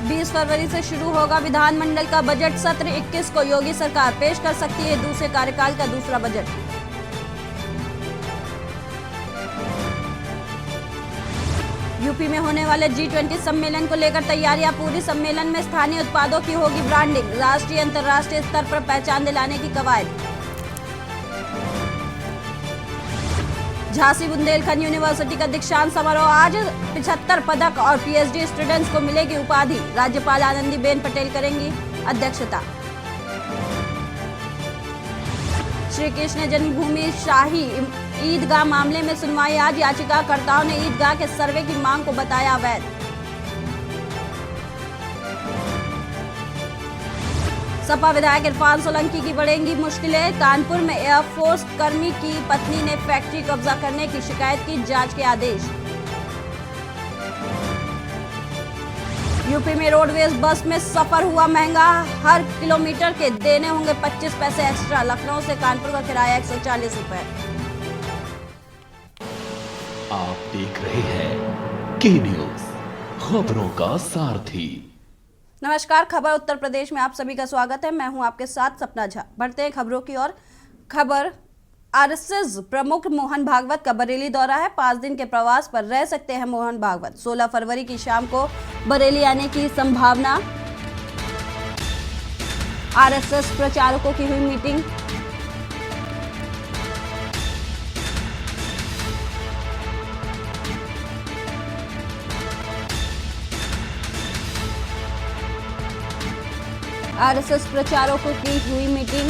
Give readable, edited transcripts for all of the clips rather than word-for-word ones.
20 फरवरी से शुरू होगा विधानमंडल का बजट सत्र। 21 को योगी सरकार पेश कर सकती है दूसरे कार्यकाल का दूसरा बजट। यूपी में होने वाले G20 सम्मेलन को लेकर तैयारियां पूरी। सम्मेलन में स्थानीय उत्पादों की होगी ब्रांडिंग। राष्ट्रीय अंतर्राष्ट्रीय स्तर पर पहचान दिलाने की कवायद। झांसी बुंदेलखंड यूनिवर्सिटी का दीक्षांत समारोह आज। 75 पदक और PhD स्टूडेंट्स को मिलेगी उपाधि। राज्यपाल आनंदीबेन पटेल करेंगी अध्यक्षता। श्री कृष्ण जन्मभूमि शाही ईदगाह मामले में सुनवाई आज। याचिकाकर्ताओं ने ईदगाह के सर्वे की मांग को बताया अवैध। सपा विधायक इरफान सोलंकी की बढ़ेंगी मुश्किलें। कानपुर में एयरफोर्स कर्मी की पत्नी ने फैक्ट्री कब्जा करने की शिकायत की। जांच के आदेश। यूपी में रोडवेज बस में सफर हुआ महंगा। हर किलोमीटर के देने होंगे 25 पैसे एक्स्ट्रा। लखनऊ से कानपुर का किराया 140 रुपए। आप देख रहे हैं के न्यूज, खबरों का सारथी। नमस्कार, खबर उत्तर प्रदेश में आप सभी का स्वागत है। मैं हूं आपके साथ सपना झा। बढ़ते हैं खबरों की ओर। खबर आरएसएस प्रमुख मोहन भागवत का बरेली दौरा है। 5 दिन के प्रवास पर रह सकते हैं मोहन भागवत। 16 फरवरी की शाम को बरेली आने की संभावना। आरएसएस प्रचारकों की हुई मीटिंग। आरएसएस प्रचारकों की हुई मीटिंग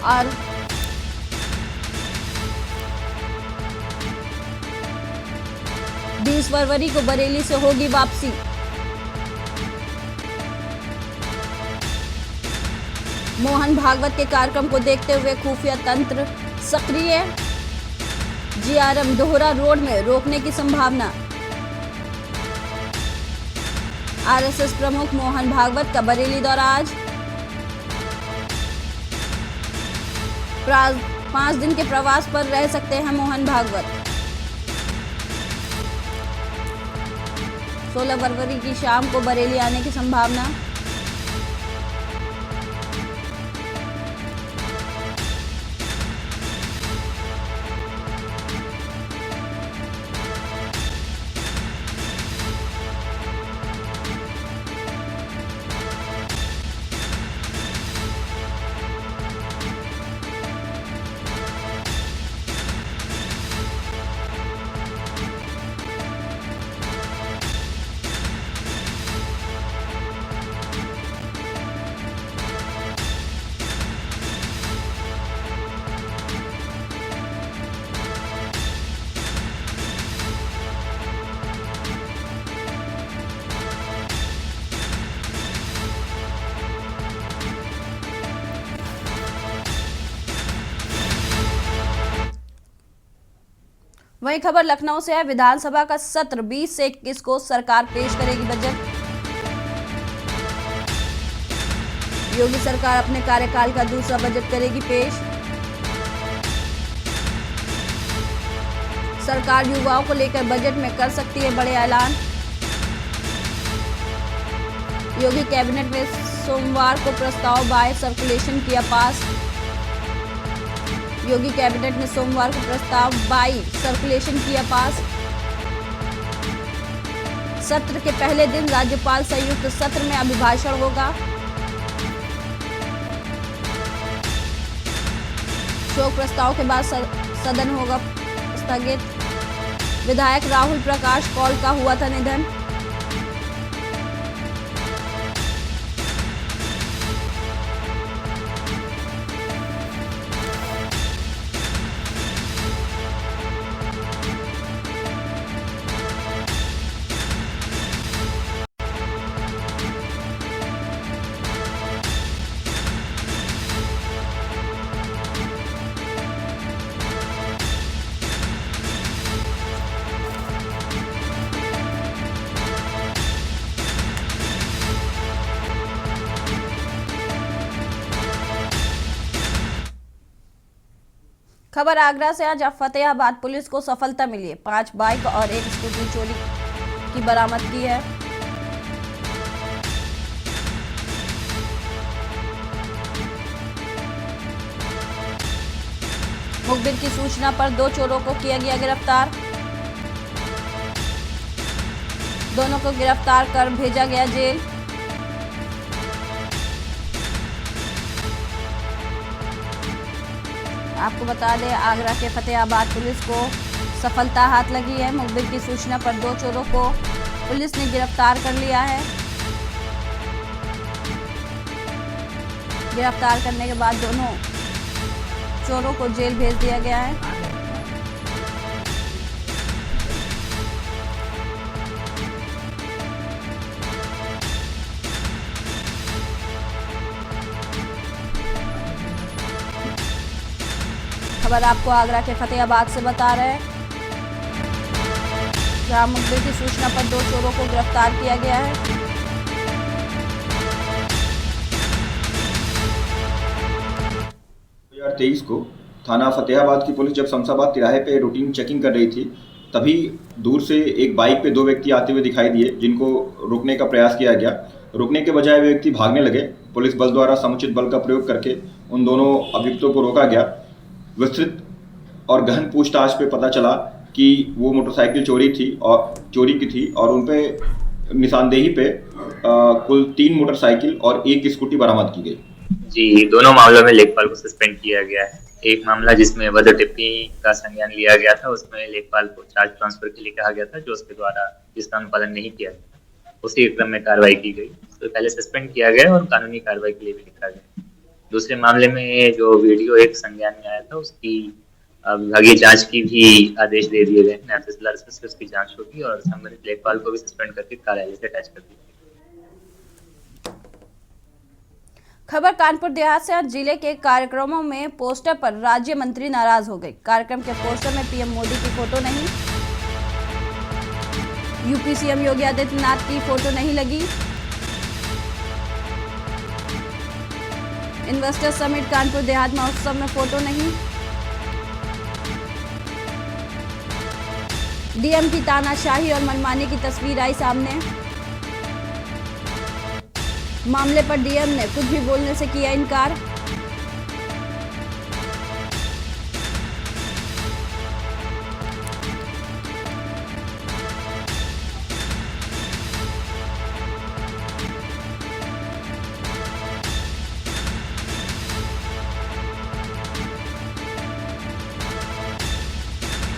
और बीस फरवरी को बरेली से होगी वापसी। मोहन भागवत के कार्यक्रम को देखते हुए खुफिया तंत्र सक्रिय। जीआरएम दोहरा रोड में रोकने की संभावना। आरएसएस प्रमुख मोहन भागवत का बरेली दौरा आज। 5 दिन के प्रवास पर रह सकते हैं मोहन भागवत। 16 फरवरी की शाम को बरेली आने की संभावना। वहीं खबर लखनऊ से है। विधानसभा का सत्र 20 से 21 को सरकार पेश करेगी बजट। योगी सरकार अपने कार्यकाल का दूसरा बजट करेगी पेश। सरकार युवाओं को लेकर बजट में कर सकती है बड़े ऐलान। योगी कैबिनेट में सोमवार को प्रस्ताव बाय सर्कुलेशन किया पास। योगी कैबिनेट ने सोमवार को प्रस्ताव बाई सर्कुलेशन किया पास। सत्र के पहले दिन राज्यपाल संयुक्त सत्र में अभिभाषण होगा। शोक प्रस्ताव के बाद सदन होगा स्थगित। विधायक राहुल प्रकाश कौल का हुआ था निधन। खबर आगरा से। आज फतेहाबाद पुलिस को सफलता मिली है। 5 बाइक और 1 स्कूटी चोरी की बरामद की है। मुखबिर की सूचना पर 2 चोरों को किया गया गिरफ्तार। दोनों को गिरफ्तार कर भेजा गया जेल। आपको बता दें, आगरा के फतेहाबाद पुलिस को सफलता हाथ लगी है। मुखबिर की सूचना पर 2 चोरों को पुलिस ने गिरफ्तार कर लिया है। गिरफ्तार करने के बाद दोनों चोरों को जेल भेज दिया गया है। खबर आपको आगरा के फतेहाबाद से बता रहे हैं, जहां मुखबिर की सूचना पर 2 चोरों को गिरफ्तार किया गया है। 2023 को थाना फतेहाबाद की पुलिस जब शमशाबाद तिराहे पे रूटीन चेकिंग कर रही थी, तभी दूर से एक बाइक पे 2 व्यक्ति आते हुए दिखाई दिए, जिनको रोकने का प्रयास किया गया। रोकने के बजाय वे व्यक्ति भागने लगे। पुलिस बल द्वारा समुचित बल का प्रयोग करके उन दोनों अभियुक्तों को रोका गया। विस्तृत और गहन पूछताछ पे पता चला कि वो मोटरसाइकिल चोरी की थी और उन पे निशानदेही पे कुल 3 मोटरसाइकिल और 1 स्कूटी बरामद की गई। जी, दोनों मामलों में लेखपाल को सस्पेंड किया गया है। एक मामला जिसमें वध टिप्पणी का संज्ञान लिया गया था, उसमें लेखपाल को चार्ज ट्रांसफर के लिए कहा गया था, जो उसके द्वारा जिसका अनुपालन नहीं किया गया। उसी क्रम में कार्रवाई की गई। तो पहले सस्पेंड किया गया और कानूनी कार्रवाई के लिए भी लिखा गया। दूसरे मामले में जो वीडियो एक संज्ञान में आया था, उसकी विभागीय जांच की भी आदेश दे दिए गए। नायब तहसीलदार से उसकी जांच होगी और संबंधित लेखपाल को भी सस्पेंड करके कार्यालय से अटैच कर दी गई। खबर कानपुर देहात से। आज जिले के कार्यक्रमों में पोस्टर पर राज्य मंत्री नाराज हो गए। कार्यक्रम के पोस्टर में पीएम मोदी की फोटो नहीं, यूपी सीएम योगी आदित्यनाथ की फोटो नहीं लगी। इन्वेस्टर समिट कानपुर देहात महोत्सव में फोटो नहीं। डीएम की तानाशाही और मनमानी की तस्वीर आई सामने। मामले पर डीएम ने कुछ भी बोलने से किया इनकार।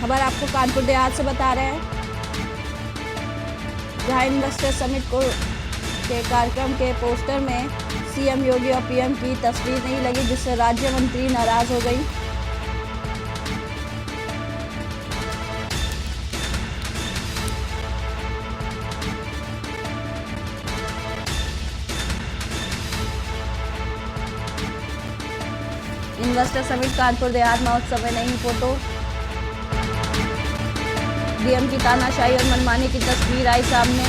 खबर आपको कानपुर देहात से बता रहे हैं, जहां इन्वेस्टर समिट के कार्यक्रम के पोस्टर में सीएम योगी और पीएम की तस्वीर नहीं लगी, जिससे राज्य मंत्री नाराज हो गई। इन्वेस्टर समिट कानपुर देहात महोत्सव में नहीं फोटो। डीएम की तानाशाही और मनमानी की तस्वीर आई सामने।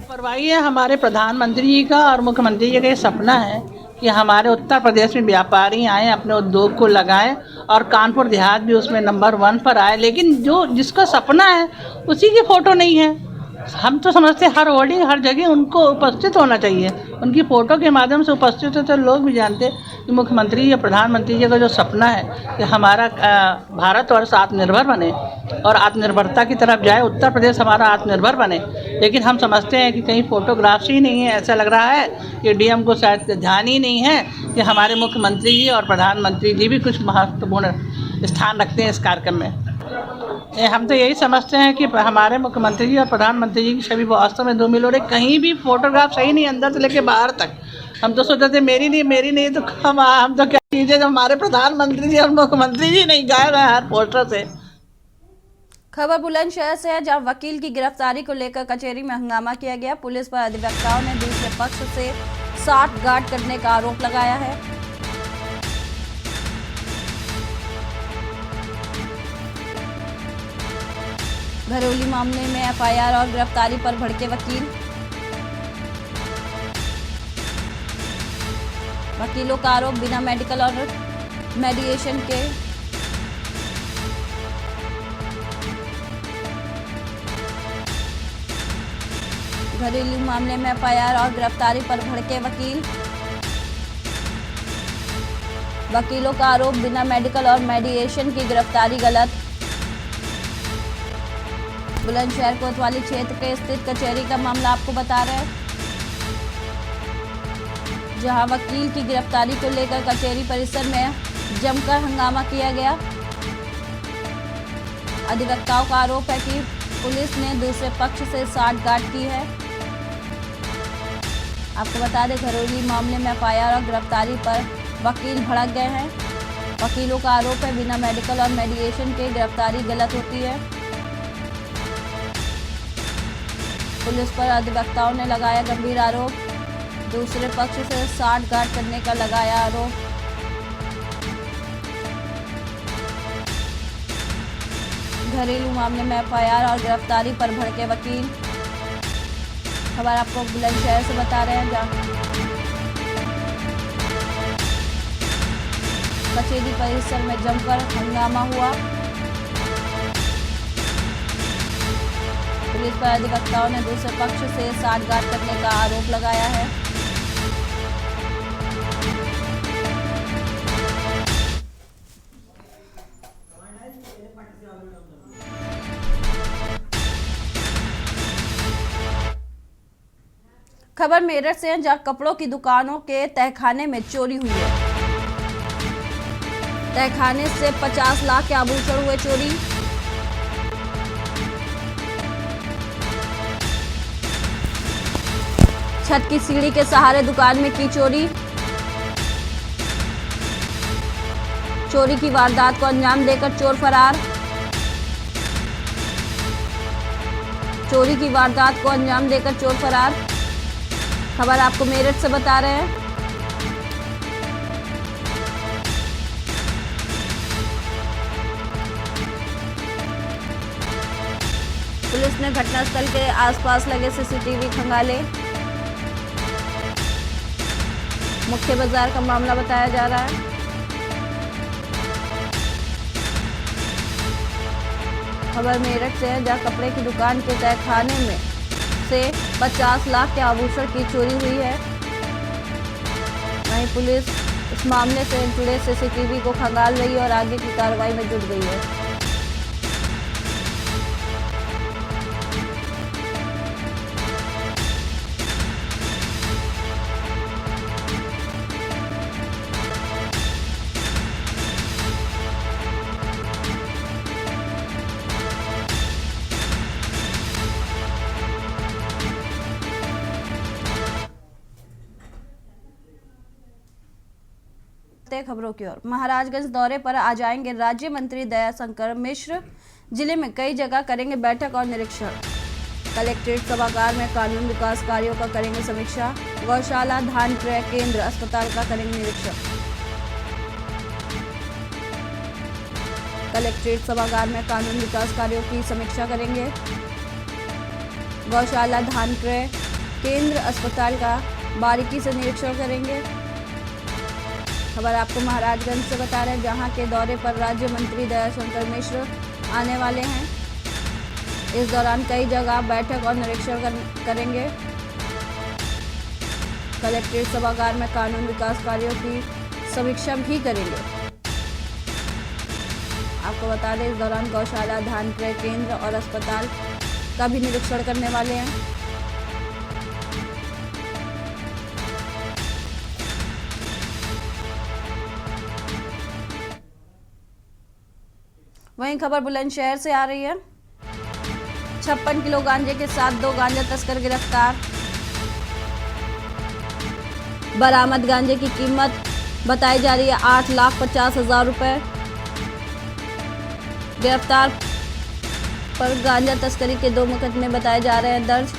परवाही है हमारे प्रधानमंत्री जी का और मुख्यमंत्री जी का ये सपना है कि हमारे उत्तर प्रदेश में व्यापारी आए, अपने उद्योग को लगाएं और कानपुर देहात भी उसमें नंबर 1 पर आए। लेकिन जो जिसका सपना है उसी की फ़ोटो नहीं है। हम तो समझते हर होर्डिंग हर जगह उनको उपस्थित होना चाहिए, उनकी फ़ोटो के माध्यम से उपस्थित हो, तो लोग भी जानते कि मुख्यमंत्री या प्रधानमंत्री जी का जो सपना है कि हमारा भारत और आत्मनिर्भर बने और आत्मनिर्भरता की तरफ जाए, उत्तर प्रदेश हमारा आत्मनिर्भर बने। लेकिन हम समझते हैं कि कहीं फ़ोटोग्राफ्स ही नहीं है। ऐसा लग रहा है कि डीएम को शायद ध्यान ही नहीं है कि हमारे मुख्यमंत्री जी और प्रधानमंत्री जी भी कुछ महत्वपूर्ण स्थान रखते हैं इस कार्यक्रम में। हम तो यही समझते हैं कि हमारे मुख्यमंत्री जी और प्रधानमंत्री जी की छवि वास्तव में धूमिल हो रही। कहीं भी फोटोग्राफ सही नहीं, अंदर से लेके बाहर तक। हम तो सोचते थे मेरी नहीं तो हम तो क्या चीज़ें जो हमारे प्रधानमंत्री जी और मुख्यमंत्री जी नहीं गायब है हर पोस्टर से। खबर बुलंदशहर से है, जहां वकील की गिरफ्तारी को लेकर कचहरी में हंगामा किया गया। पुलिस पर अधिवक्ताओं ने दूसरे पक्ष से साठगांठ करने का आरोप लगाया है। घरेलू मामले में एफआईआर और गिरफ्तारी पर भड़के वकील। वकीलों का आरोप बिना मेडिकल और मेडिएशन के घरेलू मामले में एफआईआर और गिरफ्तारी पर भड़के वकील। वकीलों का आरोप बिना मेडिकल और मेडिएशन की गिरफ्तारी गलत। बुलंदशहर कोतवाली क्षेत्र के स्थित कचहरी का मामला आपको बता रहे हैं, जहां वकील की गिरफ्तारी को लेकर कचहरी परिसर में जमकर हंगामा किया गया। अधिवक्ताओं का आरोप है कि पुलिस ने दूसरे पक्ष से साठगांठ की है। आपको बता दें, घरेलू मामले में एफआईआर और गिरफ्तारी पर वकील भड़क गए हैं। वकीलों का आरोप है बिना मेडिकल और मेडिएशन के गिरफ्तारी गलत होती है। पुलिस पर अधिवक्ताओं ने लगाया गंभीर आरोप, दूसरे पक्ष से साठगांठ करने का लगाया आरोप। घरेलू मामले में एफआईआर और गिरफ्तारी पर भड़के वकील। खबर आपको बुलंदशहर से बता रहे हैं, जहां कचहरी परिसर में जमकर हंगामा हुआ। पुलिस पर अधिवक्ताओं ने दूसरे पक्ष से साठगांठ करने का आरोप लगाया है। खबर मेरठ से है, जहां कपड़ों की दुकानों के तहखाने में चोरी हुई है। तहखाने से 50 लाख के आभूषण हुए चोरी। छत की सीढ़ी के सहारे दुकान में की चोरी। चोरी की वारदात को अंजाम देकर चोर फरार। चोरी की वारदात को अंजाम देकर चोर फरार। खबर आपको मेरठ से बता रहे हैं। पुलिस ने घटनास्थल के आसपास लगे सीसीटीवी खंगाले। मुख्य बाजार का मामला बताया जा रहा है। खबर मेरठ से है, जहां कपड़े की दुकान के तहखाने में से 50 लाख के आभूषण की चोरी हुई है। वहीं पुलिस इस मामले से जुड़े सीसीटीवी को खंगाल रही है और आगे की कार्रवाई में जुट गई है। खबरों की ओर, महाराजगंज दौरे पर आ जाएंगे राज्य मंत्री दयाशंकर मिश्र। जिले में कई जगह करेंगे बैठक और निरीक्षण। कलेक्ट्रेट सभागार में कानून विकास कार्यों का करेंगे समीक्षा। गौशाला, धान क्रय केंद्र, अस्पताल का करेंगे निरीक्षण। कलेक्ट्रेट सभागार में कानून विकास कार्यों की समीक्षा करेंगे। गौशाला, धान क्रय केंद्र, अस्पताल का बारीकी से निरीक्षण करेंगे। खबर आपको महाराजगंज से बता रहे हैं, जहां के दौरे पर राज्य मंत्री दयाशंकर मिश्र आने वाले हैं। इस दौरान कई जगह बैठक और निरीक्षण करेंगे। कलेक्ट्रेट सभागार में कानून विकास कार्यों की समीक्षा भी करेंगे। आपको बता दें, इस दौरान गौशाला, धान क्रय केंद्र और अस्पताल का भी निरीक्षण करने वाले हैं। वहीं खबर बुलंदशहर से आ रही है। 56 किलो गांजे के साथ 2 गांजा तस्कर गिरफ्तार। बरामद गांजे की कीमत बताई जा रही है 8,50,000 रुपए। गिरफ्तार पर गांजा तस्करी के 2 मुकदमे बताए जा रहे हैं दर्ज।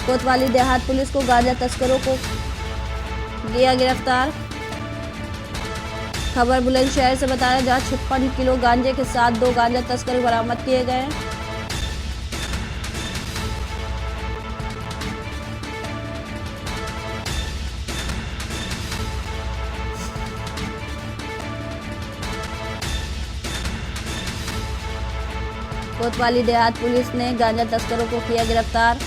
कोतवाली देहात पुलिस को गांजा तस्करों को किया गिरफ्तार। खबर बुलंदशहर से बताया, जहां 56 किलो गांजे के साथ 2 गांजा तस्कर बरामद किए गए हैं। कोतवाली देहात पुलिस ने गांजा तस्करों को किया गिरफ्तार।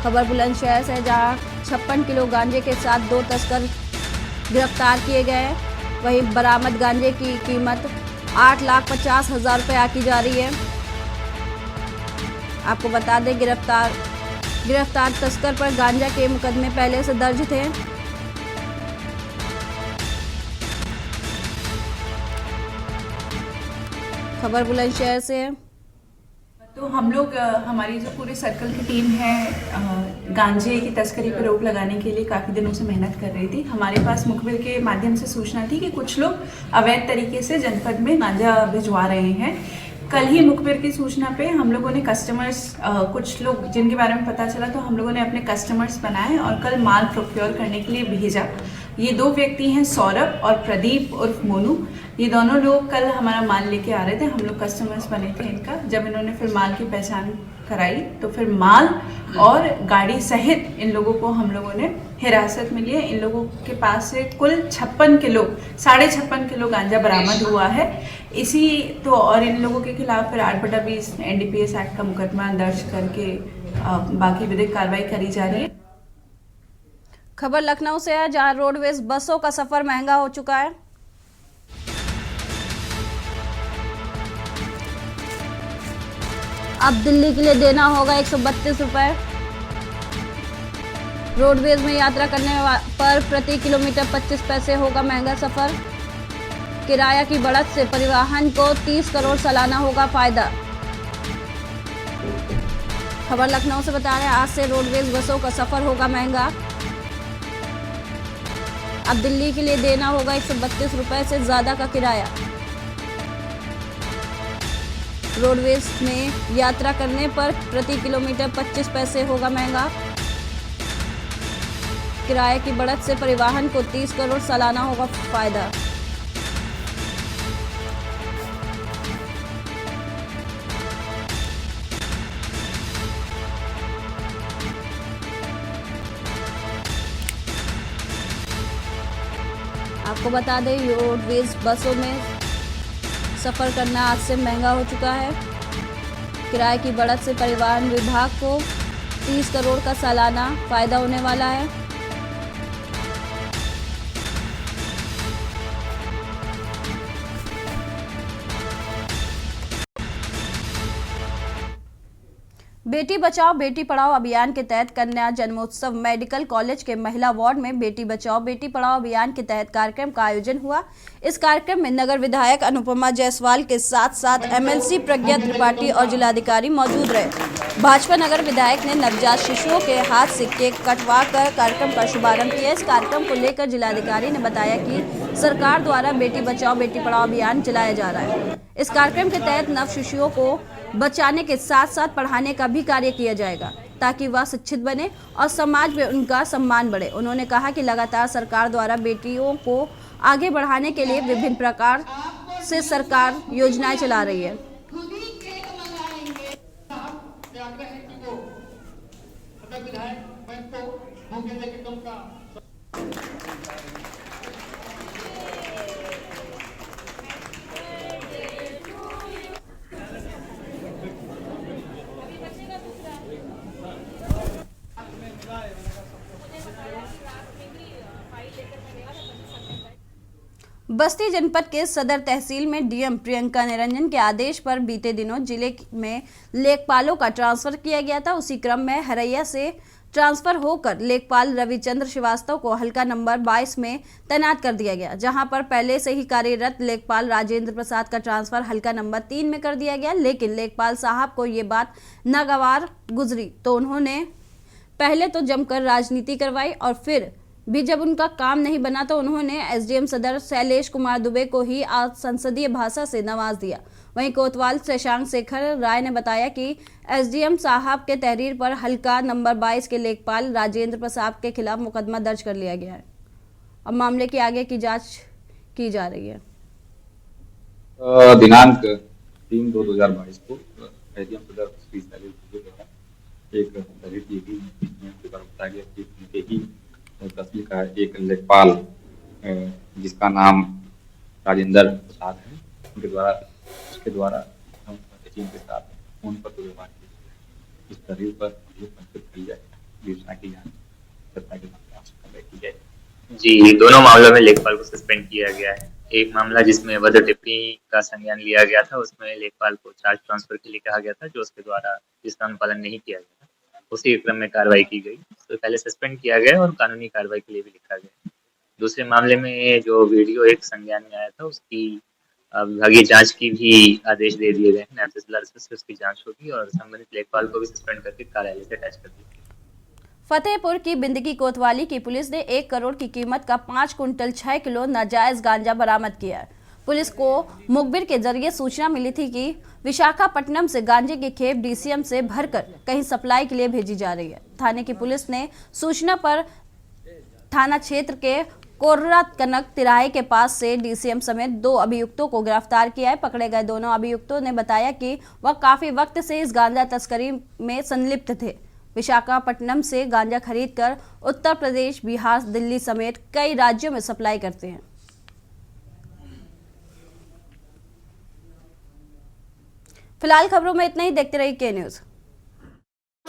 खबर बुलंदशहर से, जहां 56 किलो गांजे के साथ 2 तस्कर गिरफ्तार किए गए। वहीं बरामद गांजे की कीमत 8,50,000 रुपये आकी जा रही है। आपको बता दें, गिरफ्तार तस्कर पर गांजा के मुकदमे पहले से दर्ज थे। खबर बुलंदशहर से। तो हम लोग हमारी जो पूरे सर्कल की टीम है गांजे की तस्करी पर रोक लगाने के लिए काफ़ी दिनों से मेहनत कर रही थी। हमारे पास मुखबिर के माध्यम से सूचना थी कि कुछ लोग अवैध तरीके से जनपद में गांजा भिजवा रहे हैं। कल ही मुखबिर की सूचना पे हम लोगों ने कस्टमर्स, कुछ लोग जिनके बारे में पता चला, तो हम लोगों ने अपने कस्टमर्स बनाए और कल माल प्रोक्योर करने के लिए भेजा। ये 2 व्यक्ति हैं, सौरभ और प्रदीप उर्फ मोनू। ये दोनों लोग कल हमारा माल लेके आ रहे थे। हम लोग कस्टमर्स बने थे इनका। जब इन्होंने फिर माल की पहचान कराई तो फिर माल और गाड़ी सहित इन लोगों को हम लोगों ने हिरासत में लिया। इन लोगों के पास से कुल 56 किलो, 56.5 किलो गांजा बरामद हुआ है। इसी तो और इन लोगों के खिलाफ फिर 8/20 NDPS एक्ट का मुकदमा दर्ज करके बाकी विधिक कार्रवाई करी जा रही है। खबर लखनऊ से है, जहां रोडवेज बसों का सफर महंगा हो चुका है। अब दिल्ली के लिए देना होगा 132 रुपए। रोडवेज में यात्रा करने पर प्रति किलोमीटर 25 पैसे होगा महंगा सफर। किराया की बढ़त से परिवहन को 30 करोड़ सालाना होगा फायदा। खबर लखनऊ से बता रहे हैं, आज से रोडवेज बसों का सफर होगा महंगा। अब दिल्ली के लिए देना होगा 132 रुपए से ज्यादा का किराया। रोडवेज में यात्रा करने पर प्रति किलोमीटर 25 पैसे होगा महंगा। किराए की बढ़त से परिवहन को 30 करोड़ सालाना होगा फायदा। आपको बता दें, रोडवेज बसों में सफ़र करना आज से महंगा हो चुका है। किराए की बढ़त से परिवहन विभाग को 30 करोड़ का सालाना फायदा होने वाला है। बेटी बचाओ बेटी पढ़ाओ अभियान के तहत कन्या जन्मोत्सव मेडिकल कॉलेज के महिला वार्ड में बेटी बचाओ बेटी पढ़ाओ अभियान के तहत कार्यक्रम का आयोजन हुआ। इस कार्यक्रम में नगर विधायक अनुपमा जायसवाल के साथ साथ MLC प्रज्ञा त्रिपाठी और जिलाधिकारी मौजूद रहे। भाजपा नगर विधायक ने नवजात शिशुओं के हाथ से केक कटवा कर कार्यक्रम का शुभारंभ किया। इस कार्यक्रम को लेकर जिलाधिकारी ने बताया कि सरकार द्वारा बेटी बचाओ बेटी पढ़ाओ अभियान चलाया जा रहा है। इस कार्यक्रम के तहत नव शिशुओं को बचाने के साथ साथ पढ़ाने का भी कार्य किया जाएगा, ताकि वह शिक्षित बने और समाज में उनका सम्मान बढ़े। उन्होंने कहा कि लगातार सरकार द्वारा बेटियों को आगे बढ़ाने के लिए विभिन्न प्रकार से सरकार योजनाएं चला रही है। बस्ती जनपद के सदर तहसील में डीएम प्रियंका निरंजन के आदेश पर बीते दिनों जिले में लेखपालों का ट्रांसफर किया गया था। उसी क्रम में हरैया से ट्रांसफर होकर लेखपाल रविचंद्र श्रीवास्तव को हल्का नंबर 22 में तैनात कर दिया गया, जहां पर पहले से ही कार्यरत लेखपाल राजेंद्र प्रसाद का ट्रांसफर हल्का नंबर 3 में कर दिया गया। लेकिन लेखपाल साहब को ये बात नागवार गुजरी तो उन्होंने पहले तो जमकर राजनीति करवाई और फिर भी जब उनका काम नहीं बना तो उन्होंने एसडीएम सदर शैलेश कुमार दुबे को ही आज संसदीय भाषा से नवाज दिया। वहीं कोतवाल शशांक शेखर राय ने बताया कि एसडीएम साहब के तहरीर पर हल्का नंबर 22 के लेखपाल राजेंद्र प्रसाद के खिलाफ मुकदमा दर्ज कर लिया गया है। अब मामले की आगे की जांच की जा रही है। दिनांक 3/2/2022 को एसडीएम सदर श्री शैलेश दुबे द्वारा एक तहरीर दी गई, बताया गया कि उनके ही तहसील का एक लेखपाल जिसका नाम राजेंद्र प्रसाद है, उसके द्वारा बच्चियों के साथ फोन पर दुर्व्यवहार किया। इस दलील पर अभियोग पंजीकृत कर लिया गया। घटना की जांच सत्ता के कार्रवाई की जाएगी। जी, दोनों मामलों में लेखपाल को सस्पेंड किया गया है। एक मामला जिसमें अभद्र टिप्पणी का संज्ञान लिया गया था, उसमें लेखपाल को चार्ज ट्रांसफर के लिए कहा गया था, जो उसके द्वारा जिसका अनुपालन नहीं किया गया था। उसी क्रम में कार्रवाई की गई। तो पहले सस्पेंड किया गया और कानूनी कार्रवाई के लिए भी लिखा गया। दूसरे मामले में जो वीडियो एक संज्ञान में आया था, उसकी विभागीय जांच की भी आदेश दे दिए गए हैं। नायब तहसीलदार से उसकी जांच होगी और संबंधित लेखपाल को भी सस्पेंड करके कार्यालय से अटैच कर दिया। फतेहपुर की बिंदगी कोतवाली की पुलिस ने 1 करोड़ की कीमत का 5 कुंटल 6 किलो नाजायज गांजा बरामद किया है। पुलिस को मुखबिर के जरिए सूचना मिली थी कि विशाखापट्टनम से गांजे की खेप डीसीएम से भरकर कहीं सप्लाई के लिए भेजी जा रही है। थाने की पुलिस ने सूचना पर थाना क्षेत्र के कोर्रा कनक तिराहे के पास से डीसीएम समेत 2 अभियुक्तों को गिरफ्तार किया है। पकड़े गए दोनों अभियुक्तों ने बताया कि वह काफी वक्त से इस गांजा तस्करी में संलिप्त थे। विशाखापट्टनम से गांजा खरीदकर उत्तर प्रदेश, बिहार, दिल्ली समेत कई राज्यों में सप्लाई करते हैं। फिलहाल खबरों में इतना ही। देखते रहिए के न्यूज़।